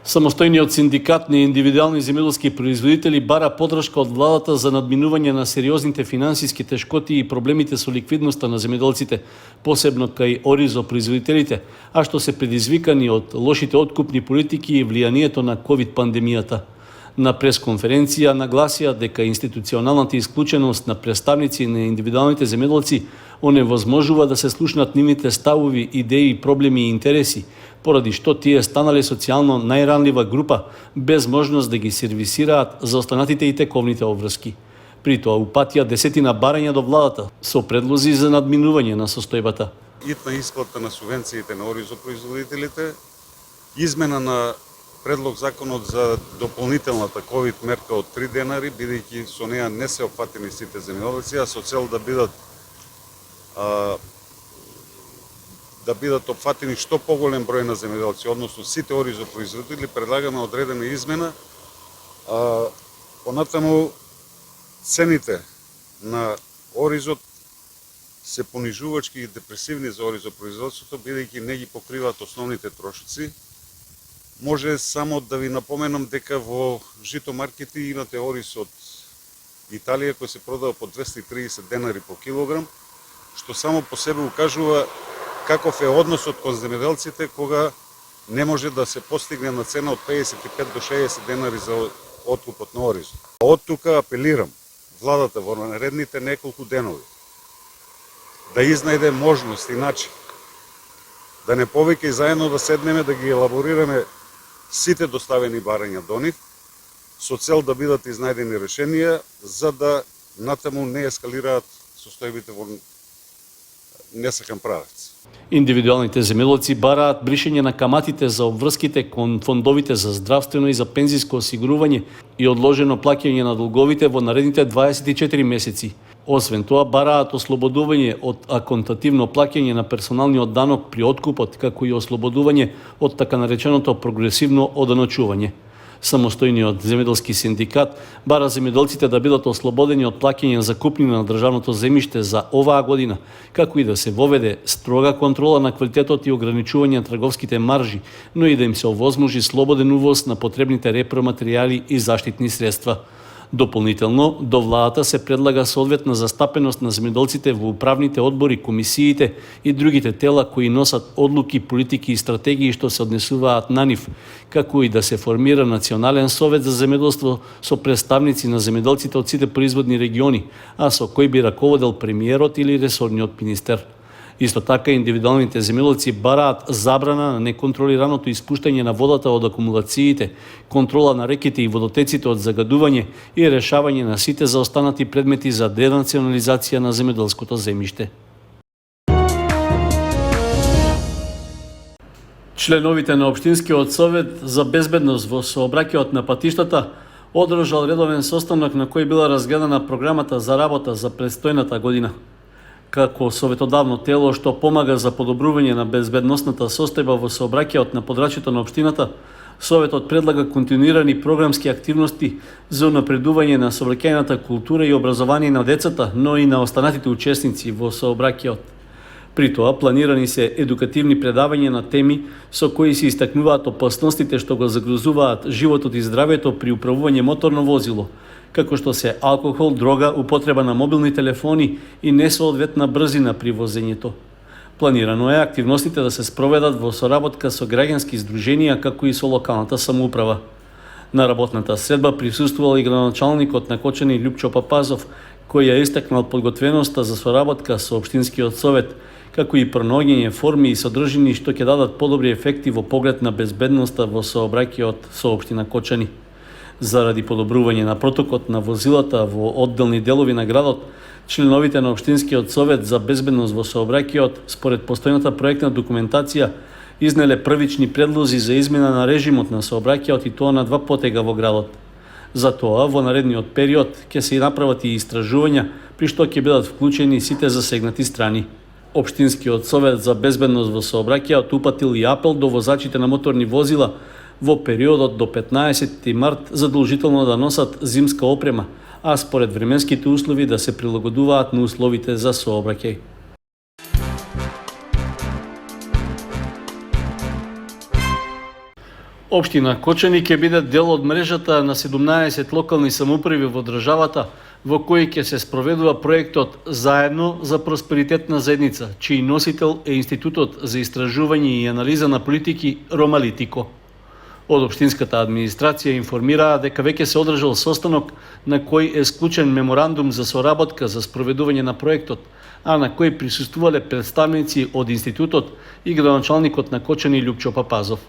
Самостојниот синдикат на индивидуални земјоделски производители бара поддршка од владата за надминување на сериозните финансиски тешкоти и проблемите со ликвидноста на земјоделците, посебно кај оризо производителите, а што се предизвикани од лошите откупни политики и влијанието на ковид пандемијата. На пресконференција нагласија дека институционалната исклученост на представници на индивидуалните земјоделци оневозможува да се слушнат нивните ставови, идеи, проблеми и интереси, поради што тие станале социјално најранлива група, без можност да ги сервисираат за останатите и тековните обврски. При тоа упатија десетина барања до владата со предлози за надминување на состојбата. Итна исплата на субвенциите на оризопроизводителите, измена на предлог законот за дополнителната ковид мерка од 3 денари, бидејќи со неа не се опфатени сите земјоделци, а со цел да бидат опфатени што поголем број на земјоделци, односно сите оризопроизводители, предлагаме одредена измена. Понатаму цените на оризот се понижувачки и депресивни за оризопроизводството, бидејќи не ги покриваат основните трошоци. Може само да ви напоменам дека во житомаркети имате ориз од Италија кој се продава по 230 денари по килограм, што само по себе укажува каков е односот кон земјоделците кога не може да се постигне на цена од 55 до 60 денари за откупот на ориз. Од тука апелирам владата во наредните неколку денови да изнајде можност и начин да не повеќе и заедно да седнеме да ги елаборираме сите доставени барања до нив со цел да бидат изнајдени решенија за да натаму не ескалираат состојбите во несакан правец. Индивидуалните земјоделци бараат бришење на каматите за обврските кон фондовите за здравствено и за пензиско осигурување и одложено плаќање на долговите во наредните 24 месеци. Освен тоа, бараат ослободување од аконтативно плаќање на персоналниот данок при откупот, како и ослободување од така нареченото прогресивно оданочување. Самостојниот земјоделски синдикат бара земјоделците да бидат ослободени од плаќање за купнина на државното земјиште за оваа година, како и да се воведе строга контрола на квалитетот и ограничување на трговските маржи, но и да им се овозможи слободен увоз на потребните репроматеријали и заштитни средства. Дополнително, до владата се предлага соодветна застапеност на земјоделците во управните одбори, комисиите и другите тела кои носат одлуки, политики и стратегии што се однесуваат на нив, како и да се формира Национален совет за земјоделство со представници на земјоделците од сите производни региони, а со кој би раководел премиерот или ресорниот министер. Исто така, индивидуалните земјоделци бараат забрана на неконтролираното испуштање на водата од акумулациите, контрола на реките и водотеците од загадување и решавање на сите заостанати предмети за денационализација на земјоделското земјиште. Членовите на Општинскиот совет за безбедност во сообраќајот на патиштата одржал редовен состанок на кој била разгледана програмата за работа за предстојната година. Како советодавно тело што помага за подобрување на безбедносната состојба во сообраќајот на подрачјето на општината, Советот предлага континуирани програмски активности за унапредување на сообраќајната култура и образование на децата, но и на останатите учесници во сообраќајот. При тоа планирани се едукативни предавања на теми со кои се истакнуваат опасностите што го загрозуваат животот и здравјето при управување моторно возило, како што се алкохол, дрога, употреба на мобилни телефони и несоодветна брзина при возењето. Планирано е активностите да се спроведат во соработка со граѓански здруженија, како и со локалната самоуправа. На работната средба присуствувал и градоначалникот на Кочани Љупчо Папазов, кој ја истакнал подготвеноста за соработка со Општинскиот совет, како и пронаоѓање форми и содржини што ќе дадат подобри ефекти во поглед на безбедноста во сообраќајот со Општина Кочани. Заради подобрување на протокот на возилата во одделни делови на градот, членовите на Општинскиот совет за безбедност во сообраќајот, според постојната проектна документација, изнеле првични предлози за измена на режимот на сообраќајот и тоа на 2 потега во градот. За тоа, во наредниот период ќе се направат и истражувања, при што ќе бидат вклучени сите засегнати страни. Општинскиот совет за безбедност во сообраќајот упатил и апел до возачите на моторни возила во периодот до 15 март задолжително да носат зимска опрема, а според временските услови да се прилагодуваат на условите за сообраќај. Општина Кочани ќе биде дел од мрежата на 17 локални самоуправи во државата, во кои ќе се спроведува проектот Заедно за просперитетна заедница, чиј носител е Институтот за истражување и анализа на политики Ромалитико. Од општинската администрација информираа дека веќе се одржал состанок на кој е склучен меморандум за соработка за спроведување на проектот, а на кој присуствувале представници од институтот и градоначалникот на Кочани Лјупчо Папазов.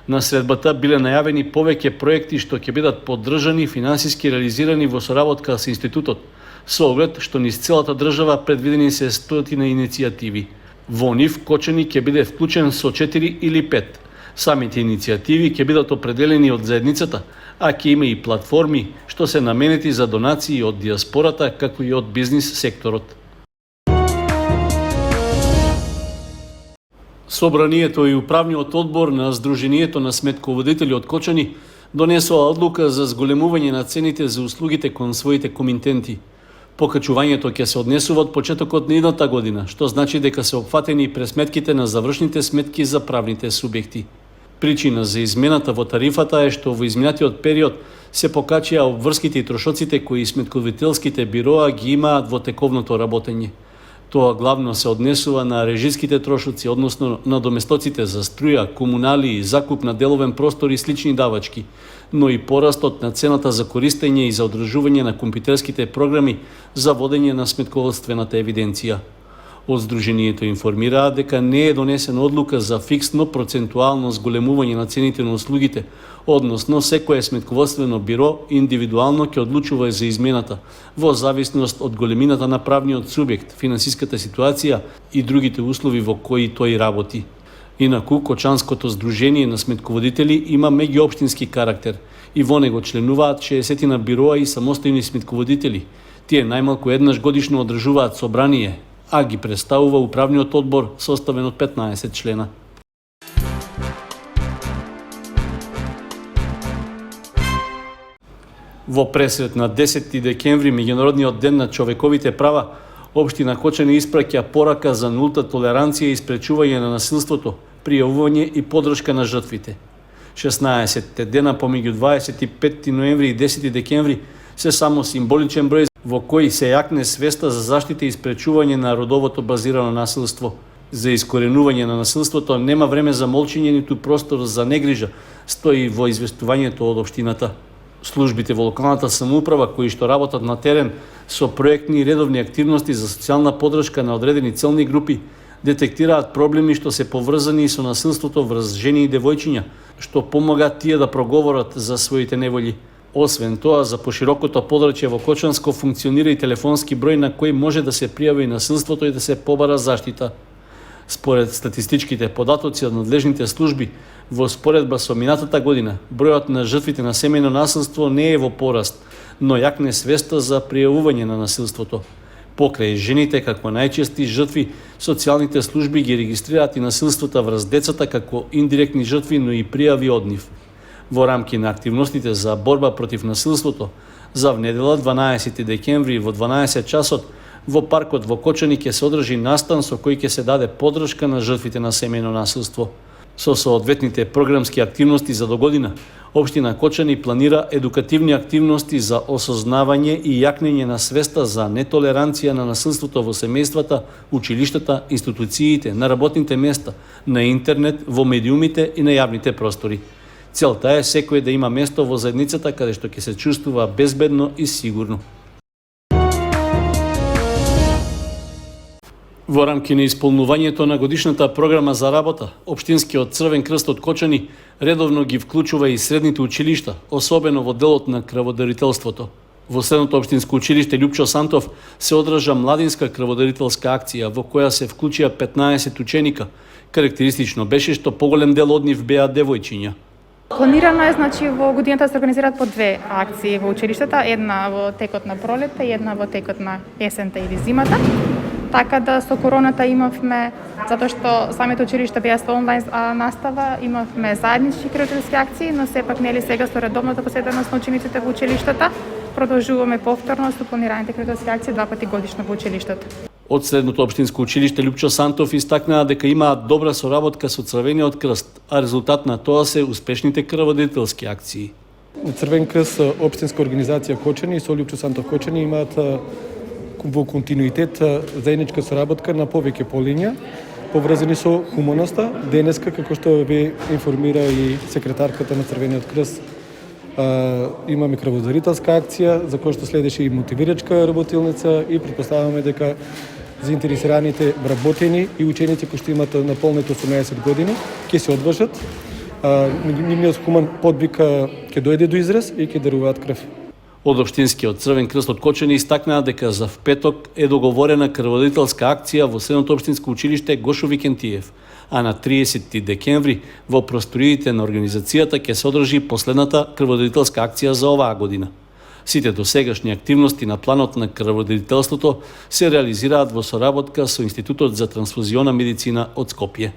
На средбата биле најавени повеќе проекти што ќе бидат поддржани и финансиски реализирани во соработка со институтот, со оглед што низ целата држава предвидени се 100 иницијативи. Во нив Кочани ќе биде вклучен со 4 или 5. Самите иницијативи ќе бидат определени од заедницата, а ќе има и платформи што се наменети за донации од диаспората, како и од бизнис секторот. Собранието и управниот одбор на Сдруженијето на сметководители од Кочани донесоа одлука за зголемување на цените за услугите кон своите комитенти. Покачувањето ќе се однесува од почетокот на идната година, што значи дека се опфатени и пресметките на завршните сметки за правните субјекти. Причина за измената во тарифата е што во изминатиот период се покачија обврските и трошоците кои сметководителските бироа ги имаат во тековното работење. Тоа главно се однесува на режиските трошоци, односно на доместоците за струја, комунали и закуп на деловен простор и слични давачки, но и порастот на цената за користење и за одржување на компјутерските програми за водење на сметководствената евиденција. Од Сдруженијето информираа дека не е донесена одлука за фиксно процентуално зголемување на цените на услугите, односно секое сметководствено биро индивидуално ќе одлучува за измената, во зависност од големината на правниот субјект, финансиската ситуација и другите услови во кои тој работи. Инаку, Кочанското Сдружение на сметководители има меѓуопштински карактер и во него членуваат 60 бироа и самостојни сметководители. Тие најмалку еднаш годишно одржуваат собрание, а ги представува управниот одбор составен од 15 члена. Во пресрет на 10 декември, меѓународниот ден на човековите права, општина Кочани испраќа порака за нулта толеранција и спречување на насилството, пријавување и поддршка на жртвите. 16 дена помеѓу 25 ноември и 10 декември се само символичен број во кој се јакне свеста за заштита и спречување на родовото базирано насилство. За искоренување на насилството нема време за молчење ниту простор за негрижа, стои во известувањето од општината. Службите во локалната самоуправа кои што работат на терен со проектни и редовни активности за социјална поддршка на одредени целни групи детектираат проблеми што се поврзани со насилството врз жени и девојчиња, што помагаат тие да проговорат за своите неволји. Освен тоа, за поширокото подрачје во Кочанско функционира и телефонски број на кој може да се пријави насилството и да се побара заштита. Според статистичките податоци од надлежните служби, во споредба со минатата година, бројот на жртвите на семејно насилство не е во пораст, но јакне свеста за пријавување на насилството. Покрај жените како најчести жртви, социјалните служби ги регистрираат и насилството врз децата како индиректни жртви, но и пријави од нив. Во рамки на активностите за борба против насилството, за внедела 12 декември во 12 часот, во паркот во Кочани ќе се одржи настан со кој ќе се даде поддршка на жртвите на семејно насилство. Со соодветните програмски активности за догодина, општина Кочани планира едукативни активности за осознавање и јакнење на свеста за нетолеранција на насилството во семејствата, училиштата, институциите, на работните места, на интернет, во медиумите и на јавните простори. Целта е секој да има место во заедницата каде што ќе се чувствува безбедно и сигурно. Во рамки на исполнувањето на годишната програма за работа, Општинскиот Црвен крст од Кочани редовно ги вклучува и средните училишта, особено во делот на крводарителството. Во средното општинско училиште Лјупчо Сантов се одржа младинска крводарителска акција во која се вклучија 15 ученика. Карактеристично беше што поголем дел од нив беа девојчиња. Планирано е, значи, во годината да се организираат по две акции во училиштата, една во текот на пролетта и една во текот на есента или зимата. Така да со короната имавме, затоа што самите училишта беа со онлайн настава, имавме заеднички крводарителски акции, но сепак нели сега со редовната посетеност на учениците во училиштата продолжуваме повторно со планираните крводарителски акции 2 пати годишно во училиштата. Од Средното општинско училиште Лјупчо Сантов истакнаа дека имаат добра соработка со Црвениот крст, а резултат на тоа се успешните крводарителски акции. Црвен крст, општинска организација Кочани и со Лјупчо Сантов Кочани имаат во континуитет заедничка соработка на повеќе полиња, поврзани со хуманоста. Денеска, како што ве информира и секретарката на Црвениот крст, имаме крводарителска акција, за која што следеше и мотивирачка работилница и претпоставаме дека заинтересираните вработени и ученици кои што имат наполнет 18 години ќе се одважат. Нивниот хуман подвиг ќе дојде до израз и ќе даруваат крв. Од Општинскиот Црвен крст од Кочани истакнаа дека за петок е договорена крводарителска акција во Средното општинско училиште Гошо Викентиев, а на 30 декември во просториите на организацијата ќе се одржи последната крводарителска акција за оваа година. Сите досегашни активности на планот на крводарителството се реализираат во соработка со Институтот за трансфузиона медицина од Скопје.